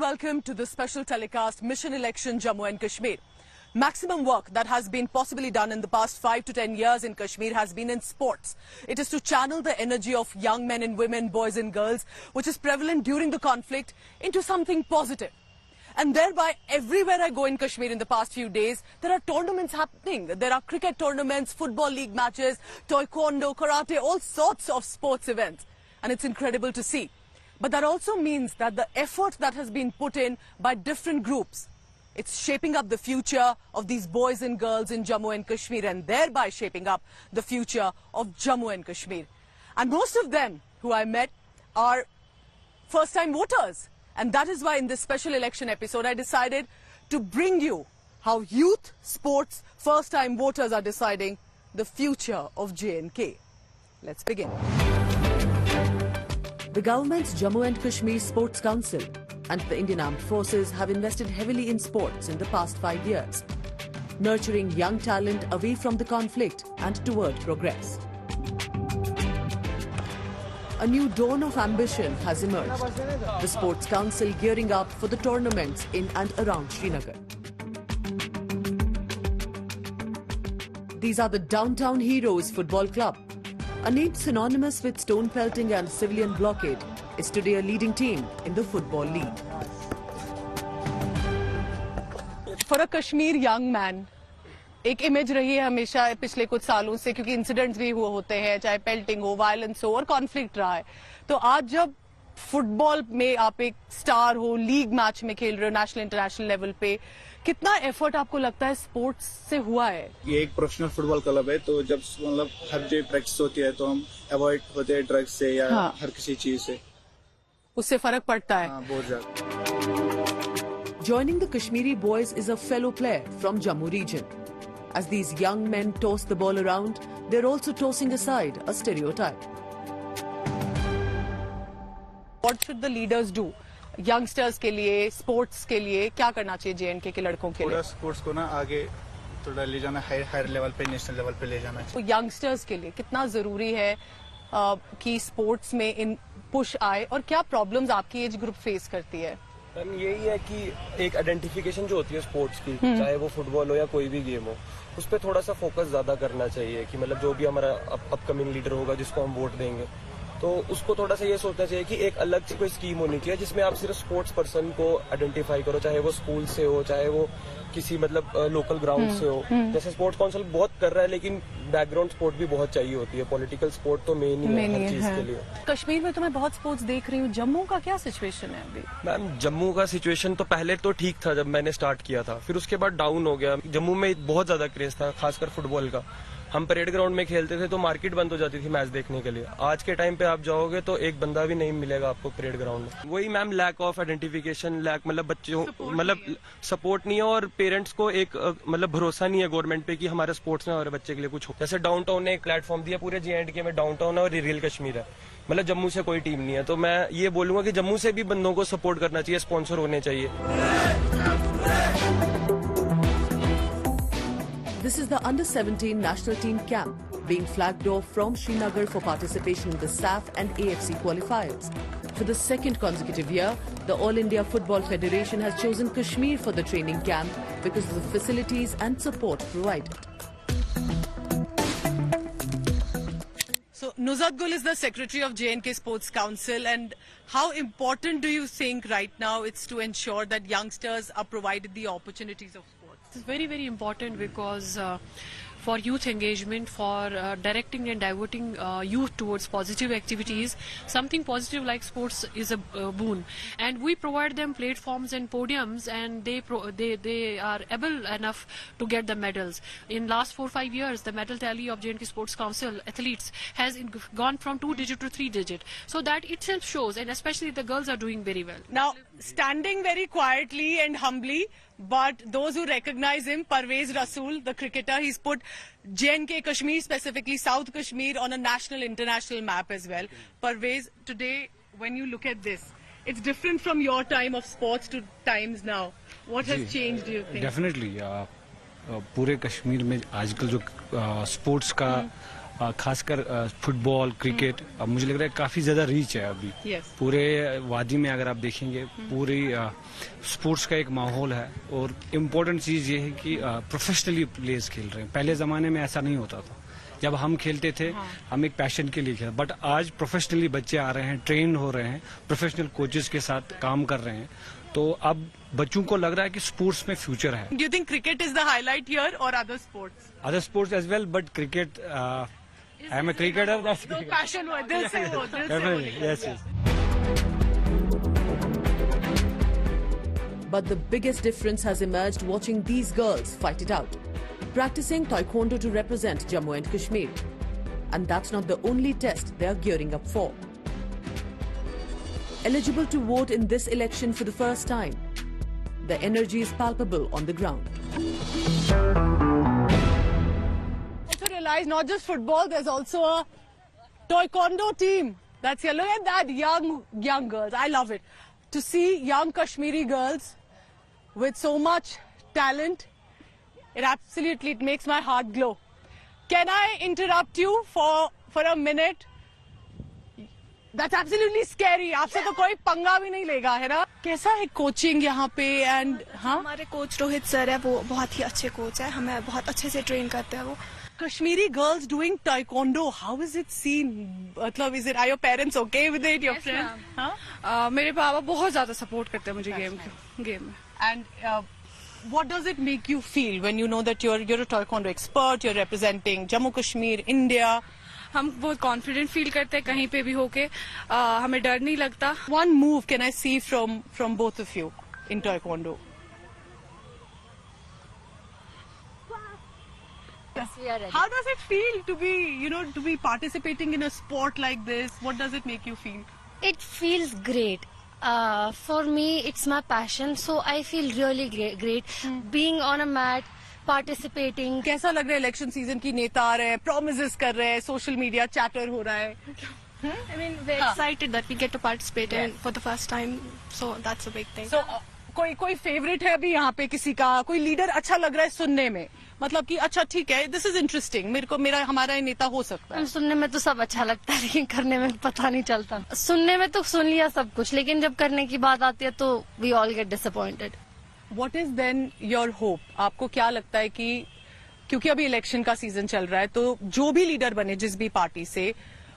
welcome to this special telecast, Mission Election Jammu and Kashmir. Maximum work that has been possibly done in the past 5 to 10 years in Kashmir has been in sports. It is to channel the energy of young men and women, boys and girls, which is prevalent during the conflict, into something positive. And thereby, everywhere I go in Kashmir in the past few days, there are tournaments happening. There are cricket tournaments, football league matches, taekwondo, karate, all sorts of sports events. And it's incredible to see. But that also means that the effort that has been put in by different groups, it's shaping up the future of these boys and girls in Jammu and Kashmir, and thereby shaping up the future of Jammu and Kashmir. And most of them who I met are first-time voters. And that is why in this special election episode, I decided to bring you how youth, sports, first-time voters are deciding the future of J&K. Let's begin. The government's Jammu and Kashmir Sports Council and the Indian Armed Forces have invested heavily in sports in the past 5 years, nurturing young talent away from the conflict and toward progress. A new dawn of ambition has emerged. The Sports Council gearing up for the tournaments in and around Srinagar. These are the Downtown Heroes Football Club. A name synonymous with stone pelting and civilian blockade, is today a leading team in the Football League. For a Kashmir young man, एक image रही है हमेशा पिछले कुछ सालों से, क्योंकि incidents भी हुए होते हैं, चाहे पेल्टिंग हो, वायलेंस हो और कॉन्फ्लिक्ट रहा है. तो आज जब फुटबॉल में आप एक स्टार हो, लीग मैच में खेल रहे हो नेशनल इंटरनेशनल लेवल पे, कितना एफर्ट आपको लगता है स्पोर्ट्स से हुआ है? ये एक प्रोफेशनल फुटबॉल क्लब है, तो जब मतलब हर जो प्रैक्टिस होती है तो हम अवॉइड होते हैं ड्रग्स से या हर किसी चीज से, उससे फर्क पड़ता है. बहुत ज्यादा. Joining the Kashmiri boys is a fellow player from Jammu region. As these young men toss the ball around, they're also tossing aside a stereotype. What should the leaders do? Youngsters के लिए, sports के लिए क्या करना चाहिए J&K के लड़कों के लिए? स्पोर्ट्स को ना आगे थोड़ा ले जाना, हायर लेवल पे, नेशनल लेवल पे ले जाना चाहिए. तो यंगस्टर्स के लिए कितना जरूरी है कि स्पोर्ट्स में इन पुश आए, और क्या प्रॉब्लम्स आपकी एज ग्रुप फेस करती है? मैम यही है कि एक आइडेंटिफिकेशन जो होती है स्पोर्ट्स की, चाहे वो फुटबॉल हो या कोई भी गेम हो, उस पर थोड़ा सा फोकस ज्यादा करना चाहिए कि मतलब जो भी हमारा अपकमिंग लीडर होगा जिसको हम वोट देंगे, तो उसको थोड़ा सा ये सोचना चाहिए कि एक अलग से कोई स्कीम होनी चाहिए जिसमें आप सिर्फ स्पोर्ट्स पर्सन को आइडेंटिफाई करो, चाहे वो स्कूल से हो, चाहे वो किसी मतलब लोकल ग्राउंड से हो. जैसे स्पोर्ट्स काउंसिल बहुत कर रहा है, लेकिन बैकग्राउंड स्पोर्ट भी बहुत चाहिए होती है. पॉलिटिकल स्पोर्ट तो मेन ही है हर चीज के लिए. कश्मीर में तो मैं बहुत स्पोर्ट्स देख रही हूँ. जम्मू का क्या सिचुएशन है अभी? मैम जम्मू का सिचुएशन तो पहले तो ठीक था जब मैंने स्टार्ट किया था, फिर उसके बाद डाउन हो गया. जम्मू में बहुत ज्यादा क्रेज था, खासकर फुटबॉल का. हम परेड ग्राउंड में खेलते थे तो मार्केट बंद हो जाती थी मैच देखने के लिए. आज के टाइम पे आप जाओगे तो एक बंदा भी नहीं मिलेगा आपको परेड ग्राउंड में. वही ma'am lack of identification, lack मतलब बच्चों मतलब सपोर्ट नहीं है, और पेरेंट्स को एक मतलब भरोसा नहीं है गवर्नमेंट पे कि हमारे स्पोर्ट्स में हमारे बच्चे के लिए कुछ हो. जैसे डाउनटाउन ने एक प्लेटफॉर्म दिया, पूरे J&K में डाउनटाउन है और रियल कश्मीर है, मतलब जम्मू से कोई टीम नहीं है. तो मैं ये बोलूंगा कि जम्मू से भी बंदों को सपोर्ट करना चाहिए, स्पॉन्सर होने चाहिए. This is the Under-17 national team camp being flagged off from Srinagar for participation in the SAF and AFC qualifiers. For the second consecutive year, the All India Football Federation has chosen Kashmir for the training camp because of the facilities and support provided. So, Nuzhat Gul is the secretary of J&K Sports Council, and how important do you think right now it's to ensure that youngsters are provided the opportunities of sports? It's very, very important because for youth engagement, for directing and diverting youth towards positive activities, something positive like sports is a boon. And we provide them platforms and podiums, and they are able enough to get the medals. In last 4-5 years, the medal tally of J&K Sports Council athletes has gone from 2-digit to 3-digit. So that itself shows, and especially the girls are doing very well. Now, standing very quietly and humbly, but those who recognize him, Parvez Rasool, the cricketer, he's put J&K Kashmir, specifically South Kashmir, on a national international map as well. Parvez, today when you look at this, it's different from your time of sports to times now. What has changed, do you think? Definitely. पूरे कश्मीर में आजकल जो sports का खासकर football cricket मुझे लग रहा है काफी ज्यादा रीच है अभी। Yes. पूरे वादी में अगर आप देखेंगे पूरी स्पोर्ट्स का एक माहौल है। और इम्पोर्टेंट चीज ये है कि प्रोफेशनली प्लेयर्स खेल रहे हैं। पहले जमाने में ऐसा नहीं होता था। जब हम खेलते थे हम एक पैशन के लिए खेल, बट आज प्रोफेशनली बच्चे आ रहे हैं, ट्रेन हो रहे हैं, प्रोफेशनल कोचेस के साथ काम कर रहे हैं। तो अब बच्चों को लग रहा है कि स्पोर्ट्स में फ्यूचर है। Do you think cricket is the highlight here or other sports? Other sports as well, but cricket I am a cricketer. No passion हो, दिल से हो, दिल से हो। Yes. But the biggest difference has emerged watching these girls fight it out, practicing taekwondo to represent Jammu and Kashmir. And that's not the only test they are gearing up for. Eligible to vote in this election for the first time, the energy is palpable on the ground. Also realize not just football, there's also a taekwondo team that's here. Look at that, young girls. I love it. To see young Kashmiri girls with so much talent, it makes my heart glow. Can I interrupt you for a minute? That's absolutely scary. आपसे तो कोई पंगा भी नहीं लेगा, है ना? कैसा है कोचिंग यहाँ पे? एंड हाँ, हमारे कोच रोहित सर है, वो बहुत ही अच्छे कोच है, हमें बहुत अच्छे से ट्रेन करते हैं वो। Kashmiri girls doing taekwondo, how is it seen? मतलब are your parents okay with it? Your friends? हाँ? मेरे पापा बहुत ज्यादा सपोर्ट करते हैं मुझे गेम में। And what does it make you feel when you know that you're a taekwondo expert, you're representing Jammu Kashmir, India? हम बहुत कॉन्फिडेंट फील करते हैं कहीं पे भी होके, हमें डर नहीं लगता। One move can I see from both of you in taekwondo? Yes, we are ready. How does it feel to be participating in a sport like this? What does it make you feel? It feels great. For me, it's my passion, so I feel really great. Being on a mat, participating. कैसा लग रहा है election season की? नेता आ रहे हैं, promises कर रहे हैं, सोशल मीडिया चैटर हो रहा है। I mean, we're excited that we get to participate in for the first time, so that's a big thing. So, कोई फेवरेट है अभी यहाँ पे किसी का? कोई लीडर अच्छा लग रहा है सुनने में? मतलब कि अच्छा ठीक है, दिस इज इंटरेस्टिंग, हमारा ये नेता हो सकता है। सुनने में तो सब अच्छा लगता है, लेकिन करने में पता नहीं चलता। सुनने में तो सुन लिया सब कुछ, लेकिन जब करने की बात आती है तो we all get disappointed. What is then your hope? आपको क्या लगता है कि क्योंकि अभी इलेक्शन का सीजन चल रहा है, तो जो भी लीडर बने जिस भी पार्टी से,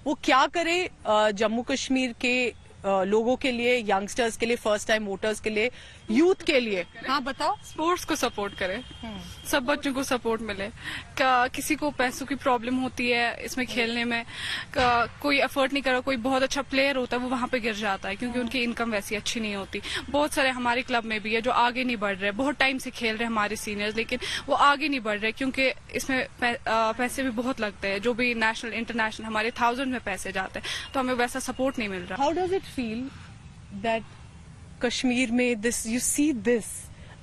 वो क्या करे जम्मू कश्मीर के लोगों के लिए, यंगस्टर्स के लिए, फर्स्ट टाइम वोटर्स के लिए, यूथ के लिए? हाँ बताओ। स्पोर्ट्स को सपोर्ट करें, सब बच्चों को सपोर्ट मिले। किसी को पैसों की प्रॉब्लम होती है इसमें खेलने में, कोई एफर्ट नहीं करा, कोई बहुत अच्छा प्लेयर होता है वो वहां पे गिर जाता है क्योंकि उनकी इनकम वैसी अच्छी नहीं होती। बहुत सारे हमारे क्लब में भी है जो आगे नहीं बढ़ रहे, बहुत टाइम से खेल रहे हमारे सीनियर्स, लेकिन वो आगे नहीं बढ़ रहे क्योंकि इसमें पैसे भी बहुत लगते हैं। जो भी नेशनल इंटरनेशनल हमारे 1000 में पैसे जाते हैं, तो हमें वैसा सपोर्ट नहीं मिल रहा। How does it feel that Kashmir में you see this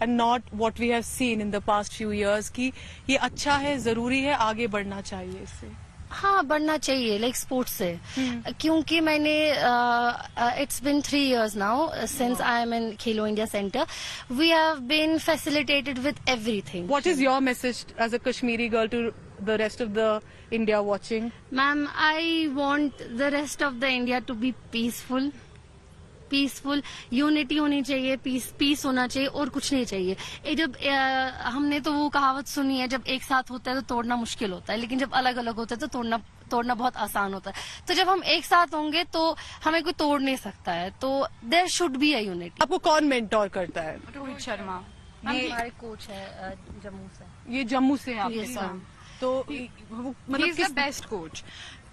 and not what we have seen in the past few years, कि ये अच्छा है, जरूरी है, आगे बढ़ना चाहिए इससे? हाँ, बढ़ना चाहिए, लाइक स्पोर्ट्स से। क्योंकि मैंने it's been 3 years now since I am in Khelo India centre. We have been facilitated with everything. What is your message as a Kashmiri girl to the rest of the India watching? Ma'am, I want the rest of the India to be peaceful. Peaceful, unity होनी चाहिए, piece होना चाहिए और कुछ नहीं चाहिए। हमने तो वो कहावत सुनी है, जब एक साथ होता है तो तोड़ना मुश्किल होता है, लेकिन जब अलग अलग होता है तो तोड़ना बहुत आसान होता है। तो जब हम एक साथ होंगे तो हमें कोई तोड़ नहीं सकता है। तो there should be a unity. आपको कौन मेंटोर करता है? रोहित शर्मा, ये हमारे कोच है जम्मू से। ये जम्मू से आपके Yes, साथ? ma'am. तो मतलब बेस्ट कोच,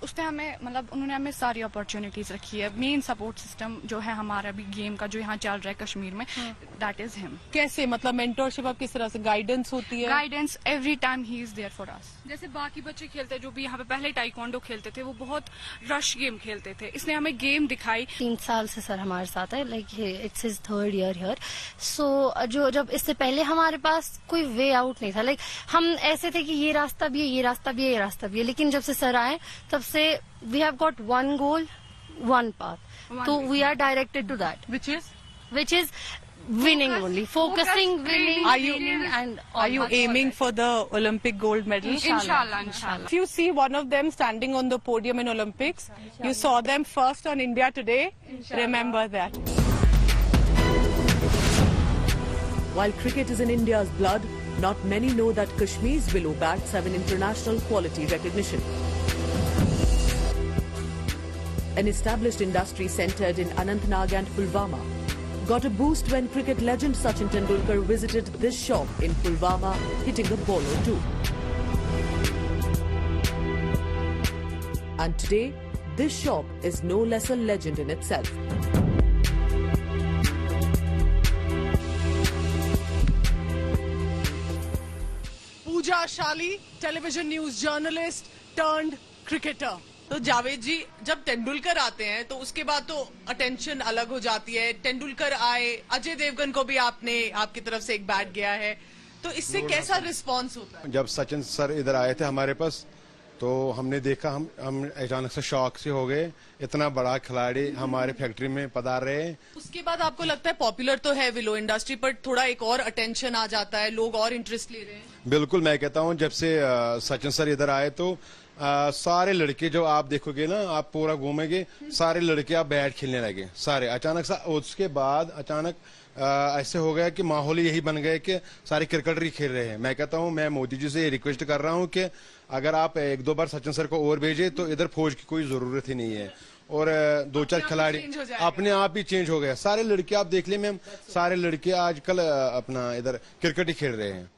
उसने हमें उन्होंने हमें सारी अपॉर्चुनिटीज रखी है। मेन सपोर्ट सिस्टम जो है हमारा भी गेम का जो यहाँ चल रहा है कश्मीर में, दैट इज हिम। कैसे, मतलब मेंटोरशिप आप किस तरह से, गाइडेंस होती है? Guidance every time he is there for us. जैसे बाकी बच्चे खेलते हैं जो भी यहाँ पे पहले टाइकोंडो खेलते थे, वो बहुत रश गेम खेलते थे, इसने हमें गेम दिखाई। 3 साल से सर हमारे साथ है, like it's his 3rd year here. So जब इससे पहले हमारे पास कोई वे आउट नहीं था, लाइक हम ऐसे थे कि ये रास्ता भी है, ये रास्ता भी है, ये रास्ता भी है, लेकिन जब से सर आए तब से we have got one goal, one path, so we are directed to that, which is winning only, focusing, winning, Are you- winning, and Are you aiming for the Olympic gold medal? Inshallah, inshallah. If you see one of them standing on the podium in Olympics, you saw them first on India today. Remember that. While cricket is in India's blood, not many know that Kashmir's willow bats have an international quality recognition. An established industry centered in Anantnag and Pulwama got a boost when cricket legend Sachin Tendulkar visited this shop in Pulwama, hitting a ball or two. And today, this shop is no less a legend in itself. Pooja Shali, television news journalist turned cricketer. तो जावेद जी, जब तेंदुलकर आते हैं तो उसके बाद तो attention अलग हो जाती है. तेंदुलकर आए, अजय देवगन को भी आपकी तरफ से एक बैट गया है, तो इससे कैसा रिस्पांस होता है? जब सचिन सर इधर आए थे हमारे पास तो हमने देखा, हम अचानक से शॉक से हो गए. इतना बड़ा खिलाड़ी हमारे फैक्ट्री में पधार रहे हैं. उसके बाद आपको लगता है पॉपुलर तो है विलो इंडस्ट्री, पर थोड़ा एक और अटेंशन आ जाता है, लोग और इंटरेस्ट ले रहे हैं? बिल्कुल, मैं कहता हूं जब से सचिन सर इधर आए तो सारे लड़के जो आप देखोगे ना, आप पूरा घूमेंगे, सारे लड़के आप बैट खेलने लगे सारे. अचानक से उसके बाद अचानक ऐसे हो गया कि माहौल यही बन गया कि सारे क्रिकेटर ही खेल रहे हैं. मैं कहता हूं, मैं मोदी जी से रिक्वेस्ट कर रहा हूं कि अगर आप एक दो बार सचिन सर को और भेजे तो इधर फौज की कोई जरूरत ही नहीं है, और दो चार खिलाड़ी अपने आप ही चेंज हो गए. सारे लड़के आप देख ले मैम, सारे लड़के आजकल अपना इधर क्रिकेट ही खेल रहे हैं.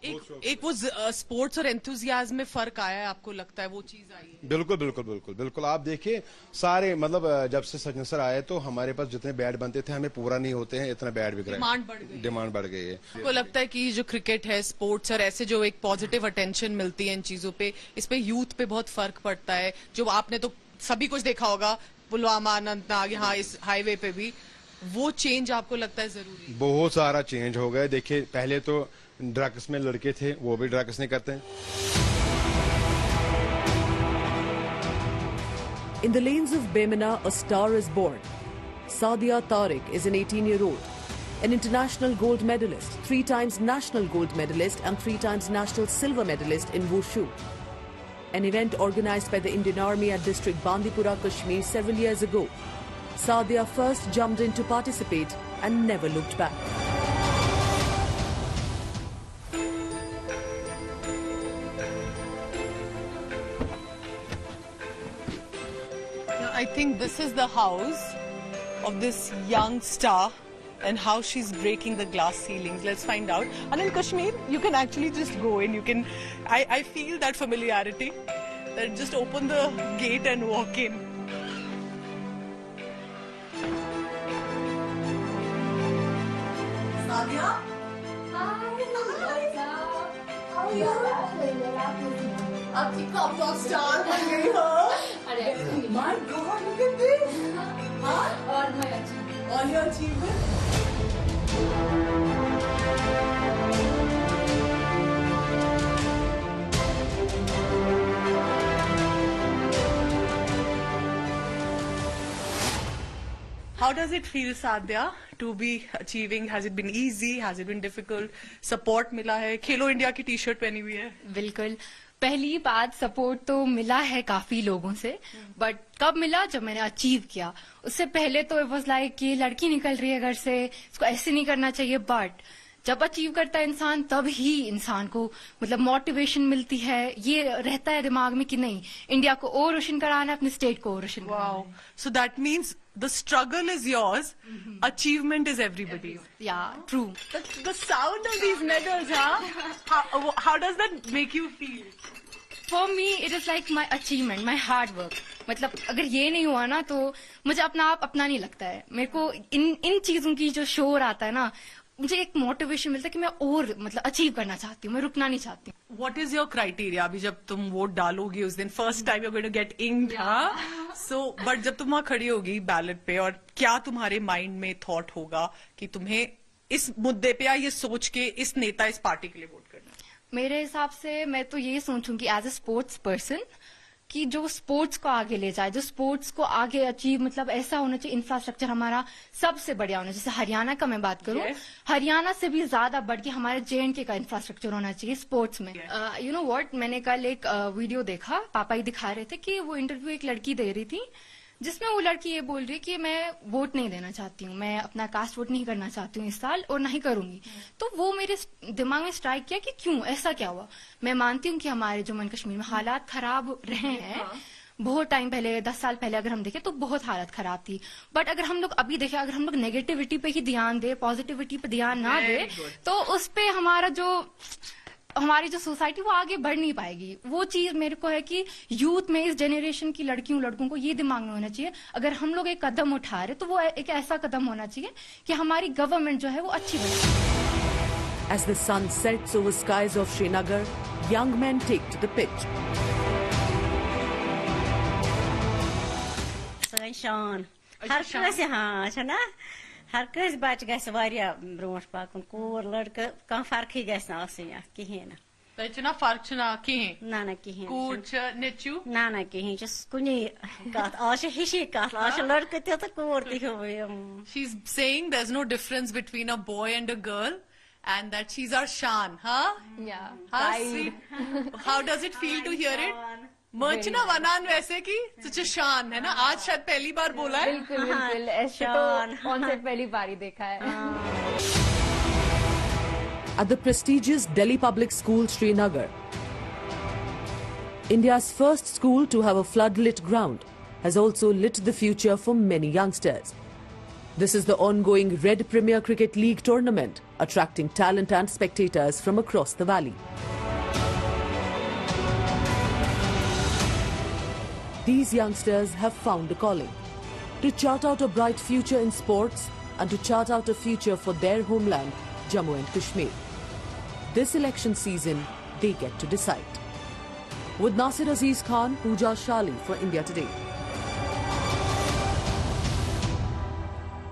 एक वो स्पोर्ट्स और एंथुजियाज्म में फर्क आया है, आपको लगता है वो चीज आई है? बिल्कुल बिल्कुल बिल्कुल बिल्कुल. आप देखिए सारे, मतलब जब से सचिन सर आए तो हमारे पास जितने बैट बनते थे हमें पूरा नहीं होते हैं, इतना बैट बिक रहा है. डिमांड बढ़ गई है. आपको लगता है कि जो क्रिकेट है, स्पोर्ट्स और ऐसे जो एक पॉजिटिव अटेंशन मिलती है इन चीजों पे, इस पे यूथ पे बहुत फर्क पड़ता है? जो आपने तो सभी कुछ देखा होगा, पुलवामा, अनंतनाग, यहाँ इस हाईवे पे भी, वो चेंज आपको लगता है जरूरी? बहुत सारा चेंज हो गया. देखिए पहले तो ड्रग्स में लड़के थे, वो भी ड्रग्स नहीं करते हैं. In the lanes of Bemina, a star is born. Sadia Tariq is an 18-year-old, an international gold medalist, 3 times national gold medalist and 3 times national silver medalist in Wushu. An event organized by the Indian Army at district Bandipora, Kashmir several years ago. Sadia first jumped in to participate and never looked back. I think this is the house of this young star and how she's breaking the glass ceilings. Let's find out. And in Kashmir, you can actually just go in. You can, I feel that familiarity. That just open the gate and walk in. Sadia? आपकी cup of star बन गई हो. My God, look at this. हाँ? और your achievement. How does it feel, Sadhya, to be achieving? Has it been easy? Has it been difficult? Support मिला है? खेलो India की T-shirt पहनी हुई है. बिल्कुल. पहली बात, सपोर्ट तो मिला है काफी लोगों से, बट कब मिला? जब मैंने अचीव किया. उससे पहले तो इट वाज लाइक कि लड़की निकल रही है घर से, इसको ऐसे नहीं करना चाहिए. बट जब अचीव करता है इंसान, तब ही इंसान को मतलब मोटिवेशन मिलती है. ये रहता है दिमाग में कि नहीं, इंडिया को और रोशन कराना है, अपने स्टेट को और रोशन कराना है. So that means the struggle is yours, achievement is everybody's. Yeah, true. The sound of these medals, huh? How does that make you feel? For me, it is like my achievement, my hard work. मतलब अगर ये नहीं हुआ ना तो मुझे अपना आप अपना नहीं लगता है. मेरे को इन चीजों की जो शोर आता है ना, मुझे एक मोटिवेशन मिलता है कि मैं और मतलब अचीव करना चाहती हूँ, मैं रुकना नहीं चाहती हूँ. What is your criteria? अभी जब तुम वोट डालोगी उस दिन, first time you're going to get inked, हाँ? So, but जब तुम वहाँ खड़ी होगी बैलेट पे, और क्या तुम्हारे माइंड में थॉट होगा कि तुम्हें इस मुद्दे पे या ये सोच के इस नेता, इस पार्टी के लिए वोट करना? मेरे हिसाब से मैं तो ये सोचूंगी एज ए स्पोर्ट्स पर्सन कि जो स्पोर्ट्स को आगे ले जाए, जो स्पोर्ट्स को आगे अचीव, मतलब ऐसा होना चाहिए इंफ्रास्ट्रक्चर हमारा सबसे बढ़िया होना चाहिए। जैसे हरियाणा का मैं बात करूं, हरियाणा से भी ज्यादा बढ़ के हमारे JNK का इंफ्रास्ट्रक्चर होना चाहिए स्पोर्ट्स में। यू नो व्हाट, मैंने कल एक वीडियो देखा, पापा ही दिखा रहे थे कि वो इंटरव्यू एक लड़की दे रही थी, जिसमें वो लड़की ये बोल रही है कि मैं वोट नहीं देना चाहती हूँ, मैं अपना कास्ट वोट नहीं करना चाहती हूँ इस साल और नहीं करूंगी। तो वो मेरे दिमाग में स्ट्राइक किया कि क्यों, ऐसा क्या हुआ। मैं मानती हूँ कि हमारे जम्मू एंड कश्मीर में हालात खराब रहे हैं, बहुत टाइम पहले, 10 साल पहले अगर हम देखें तो बहुत हालत खराब थी। बट अगर हम लोग अभी देखें, अगर हम लोग नेगेटिविटी पे ही ध्यान दे, पॉजिटिविटी पे ध्यान ना दे, तो उस पे हमारी जो सोसाइटी वो आगे बढ़ नहीं पाएगी। वो चीज मेरे को है कि यूथ में, इस जनरेशन की लड़कियों लड़कों को ये दिमाग में होना चाहिए, अगर हम लोग एक कदम उठा रहे तो वो एक ऐसा कदम होना चाहिए कि हमारी गवर्नमेंट जो है वो अच्छी बने। As the sun sets over skies of Srinagar, young men take to the pitch. Shaun, हर कसे हाँ छना, हर कस बच गस वारिया ब्रोंट पाकुन, कोर लड़का कम फर्क ही गस ना आसिया किहेन। Taichuna farchuna kihin. ना किहेन। Coach nechu. ना किहेन, just कुनी कात, आशा हिशी कात, आशा लड़का ते तो कोर ती हो। She's saying there's no difference between a boy and a girl, and that she's our Shan, huh? Yeah. How sweet. How does it feel to hear it? मर्चना वनान वैसे की such a शान है ना, आज शायद पहली बार बोला है। बिल्कुल बिल्कुल, ऐसे तो ऑनसेट पहली बार ही देखा है। At the prestigious Delhi Public School, Srinagar, India's first school to have a flood-lit ground, has also lit the future for many youngsters. This is the ongoing Red Premier Cricket League tournament, attracting talent and spectators from across the valley. These youngsters have found a calling to chart out a bright future in sports and to chart out a future for their homeland, Jammu and Kashmir. This election season, they get to decide. With Nasir Aziz Khan, Pooja Shali for India Today.